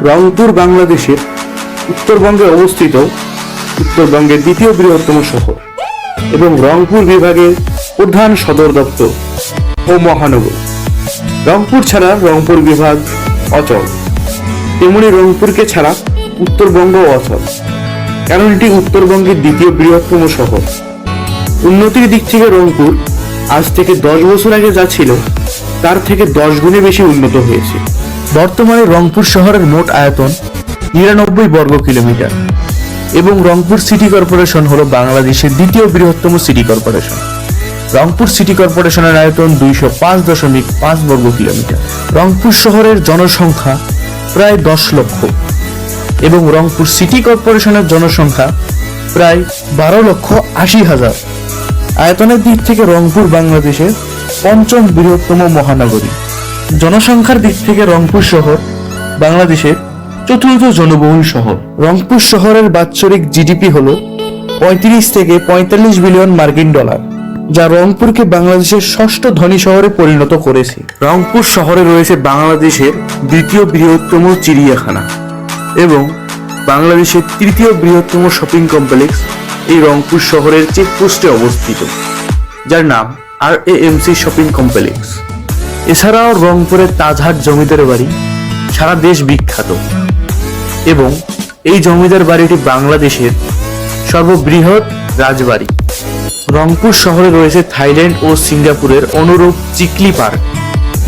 রংপুর বাংলাদেশের উত্তরবঙ্গে অবস্থিত উত্তরবঙ্গের দ্বিতীয় বৃহত্তম শহর এবং রংপুর বিভাগের প্রধান সদর দপ্তর ও মহানগর। রংপুর ছাড়া রংপুর বিভাগ অচল, তেমনি রংপুরকে ছাড়া উত্তরবঙ্গ অচল, কারণ এটি উত্তরবঙ্গের দ্বিতীয় বৃহত্তম শহর। উন্নতির দিক থেকে রংপুর আজ থেকে 10 বছর আগে যা ছিল তার থেকে 10 গুণে বেশি উন্নত হয়েছে। বর্তমানে রংপুর শহরের মোট আয়তন 99 বর্গ কিলোমিটার এবং রংপুর সিটি কর্পোরেশন হলো বাংলাদেশের দ্বিতীয় বৃহত্তম সিটি কর্পোরেশন। রংপুর সিটি কর্পোরেশনের আয়তন 205.5 বর্গ কিলোমিটার। রংপুর শহরের জনসংখ্যা প্রায় 10 লক্ষ এবং রংপুর সিটি কর্পোরেশনের জনসংখ্যা প্রায় 12,80,000। আয়তনের দিক থেকে রংপুর বাংলাদেশের 5ম বৃহত্তম মহানগরী। জনসংখ্যার দিক থেকে রংপুর শহর বাংলাদেশের 4র্থ জনবহুল শহর। রংপুর শহরের বাৎসরিক জিডিপি হল 35 থেকে 45 বিলিয়ন মার্কিন ডলার, যা রংপুরকে বাংলাদেশের 6ষ্ঠ ধনী শহরে পরিণত করেছে। রংপুর শহরে রয়েছে বাংলাদেশের দ্বিতীয় বৃহত্তম চিড়িয়াখানা এবং বাংলাদেশের 3য় বৃহত্তম শপিং কমপ্লেক্স এই রংপুর শহরের চেকপোস্টে অবস্থিত, যার নাম RAMC শপিং কমপ্লেক্স। এছাড়াও রংপুরের তাজহাট জমিদার বাড়ি সারা দেশ বিখ্যাত এবং এই জমিদার বাড়িটি বাংলাদেশের সর্ববৃহৎ রাজবাড়ি। রংপুর শহরে রয়েছে থাইল্যান্ড ও সিঙ্গাপুরের অনুরূপ চিকলি পার্ক,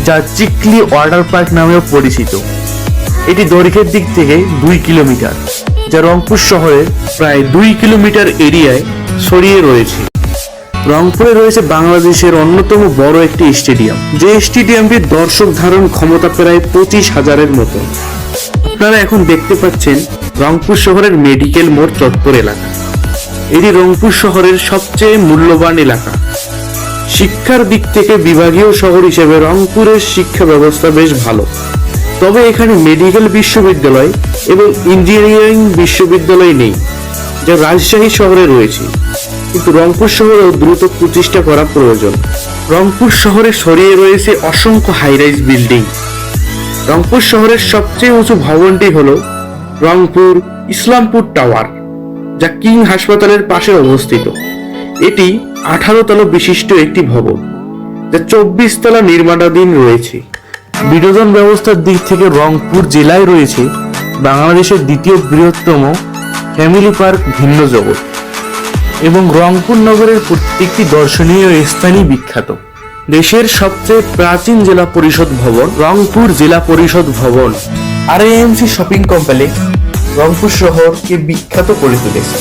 যা চিকলি ওয়াটার পার্ক নামেও পরিচিত। এটি দৈর্ঘ্যের দিক থেকে 2 কিলোমিটার, যা রংপুর শহরের প্রায় 2 কিলোমিটার এরিয়ায় ছড়িয়ে রয়েছে। রংপুরে রয়েছে বাংলাদেশের অন্যতম বড় একটি স্টেডিয়াম, যে স্টেডিয়ামটির দর্শক ধারণ ক্ষমতা প্রায় 25,000-এর মতো। আপনারা এখন দেখতে পাচ্ছেন রংপুর শহরের মেডিকেল মোড় চত্বর এলাকা। এটি রংপুর শহরের সবচেয়ে মূল্যবান এলাকা। শিক্ষার দিক থেকে বিভাগীয় শহর হিসেবে রংপুরের শিক্ষা ব্যবস্থা বেশ ভালো, তবে এখানে মেডিকেল বিশ্ববিদ্যালয় এবং ইঞ্জিনিয়ারিং বিশ্ববিদ্যালয় নেই, যা রাজশাহী শহরে রয়েছে, কিন্তু রংপুর শহরেও দ্রুত প্রতিষ্ঠা করা প্রয়োজন। রংপুর শহরে ছড়িয়ে রয়েছে অসংখ্য হাইরাইজ বিল্ডিং। রংপুর শহরের সবচেয়ে উঁচু ভবনটি হল রংপুর ইসলামপুর টাওয়ার, যা কিং হাসপাতালের পাশে অবস্থিত। এটি 18 তলা বিশিষ্ট একটি ভবন, যা 24 তলা নির্মাণাধীন রয়েছে। বিনোদন ব্যবস্থার দিক থেকে রংপুর জেলায় রয়েছে বাংলাদেশের দ্বিতীয় বৃহত্তম ফ্যামিলি পার্ক ভিন্ন জগৎ এবং রংপুর নগরের প্রত্যেকটি দর্শনীয় স্থানই বিখ্যাত। দেশের সবচেয়ে প্রাচীন জেলা পরিষদ ভবন রংপুর জেলা পরিষদ ভবন। RAMC শপিং কমপ্লেক্স রংপুর শহরকে বিখ্যাত করে তুলেছে।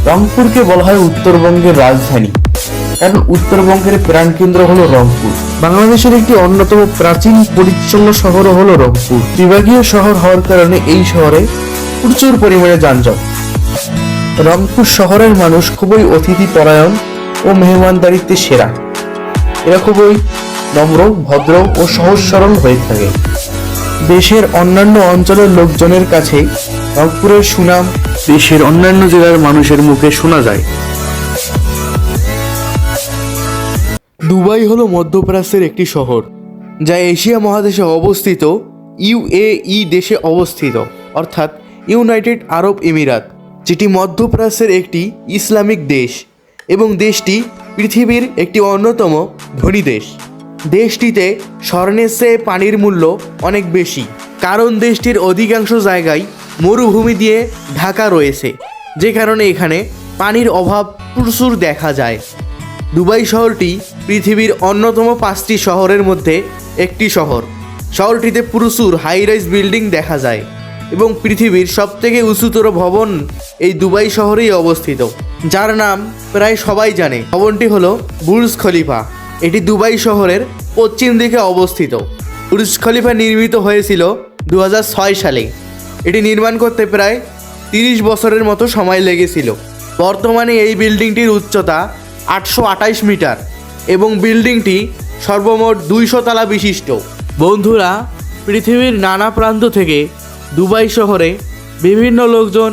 রংপুরকে বলা হয় উত্তরবঙ্গের রাজধানী, কারণ উত্তরবঙ্গের প্রাণকেন্দ্র হলো রংপুর। বাংলাদেশের একটি অন্যতম প্রাচীন পরিচ্ছন্ন শহরও হলো রংপুর। বিভাগীয় শহর হওয়ার কারণে এই শহরে প্রচুর পরিমাণে যানজট। রংপুর শহরের মানুষ খুবই অতিথি পরায়ণ ও মেহমানদারিত্বে সেরা। এরা খুবই নম্র, ভদ্র ও সহজ সরল হয়ে থাকে। দেশের অন্যান্য অঞ্চলের লোকজনের কাছে রংপুরের সুনাম দেশের অন্যান্য জেলার মানুষের মুখে শোনা যায়। দুবাই হলো মধ্যপ্রাচ্যের একটি শহর, যা এশিয়া মহাদেশে অবস্থিত UAE দেশে অবস্থিত, অর্থাৎ ইউনাইটেড আরব এমিরাত, যেটি মধ্যপ্রাচ্যের একটি ইসলামিক দেশ এবং দেশটি পৃথিবীর একটি অন্যতম ধনী দেশ। দেশটিতে স্বর্ণের চেয়ে পানির মূল্য অনেক বেশি, কারণ দেশটির অধিকাংশ জায়গায় মরুভূমি দিয়ে ঢাকা রয়েছে, যে কারণে এখানে পানির অভাব প্রচুর দেখা যায়। দুবাই শহরটি পৃথিবীর অন্যতম 5টি শহরের মধ্যে একটি শহর। শহরটিতে প্রচুর হাইরাইজ বিল্ডিং দেখা যায় এবং পৃথিবীর সবথেকে উঁচুতর ভবন এই দুবাই শহরেই অবস্থিত, যার নাম প্রায় সবাই জানে। ভবনটি হলো বুর্জ খলিফা। এটি দুবাই শহরের পশ্চিম দিকে অবস্থিত। বুর্জ খলিফা নির্মিত হয়েছিল 2006 সালে। এটি নির্মাণ করতে প্রায় 30 বছরের মতো সময় লেগেছিল। বর্তমানে এই বিল্ডিংটির উচ্চতা 828 মিটার এবং বিল্ডিংটি সর্বমোট 200 তলা বিশিষ্ট। বন্ধুরা, পৃথিবীর নানা প্রান্ত থেকে দুবাই শহরে বিভিন্ন লোকজন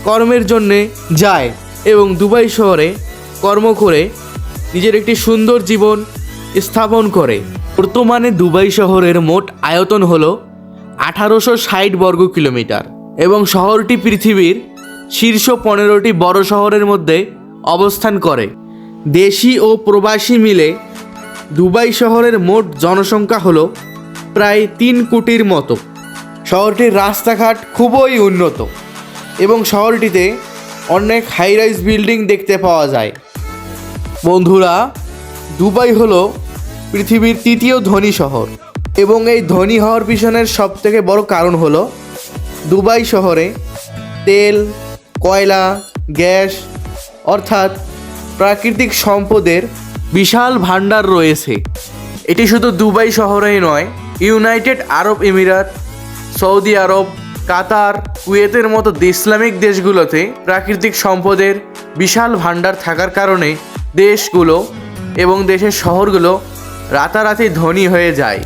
কর্মের জন্যে যায় এবং দুবাই শহরে কর্ম করে নিজের একটি সুন্দর জীবন স্থাপন করে। বর্তমানে দুবাই শহরের মোট আয়তন হলো 1860 বর্গ কিলোমিটার এবং শহরটি পৃথিবীর শীর্ষ 15টি বড় শহরের মধ্যে অবস্থান করে। দেশি ও প্রবাসী মিলে দুবাই শহরের মোট জনসংখ্যা হলো প্রায় 3 কোটির মতো। শহরটির রাস্তাঘাট খুবই উন্নত এবং শহরটিতে অনেক হাইরাইজ বিল্ডিং দেখতে পাওয়া যায়। বন্ধুরা, দুবাই হলো পৃথিবীর 3য় ধনী শহর এবং এই ধনী হওয়ার পিছনের সবথেকে বড় কারণ হলো দুবাই শহরে তেল, কয়লা, গ্যাস অর্থাৎ প্রাকৃতিক সম্পদের বিশাল ভাণ্ডার রয়েছে। এটি শুধু দুবাই শহরেই নয়, ইউনাইটেড আরব আমিরাত, সৌদি আরব, কাতার, কুয়েতের মতো ইসলামিক দেশগুলোতে প্রাকৃতিক সম্পদের বিশাল ভাণ্ডার থাকার কারণে দেশগুলো এবং দেশের শহরগুলো রাতারাতি ধনী হয়ে যায়।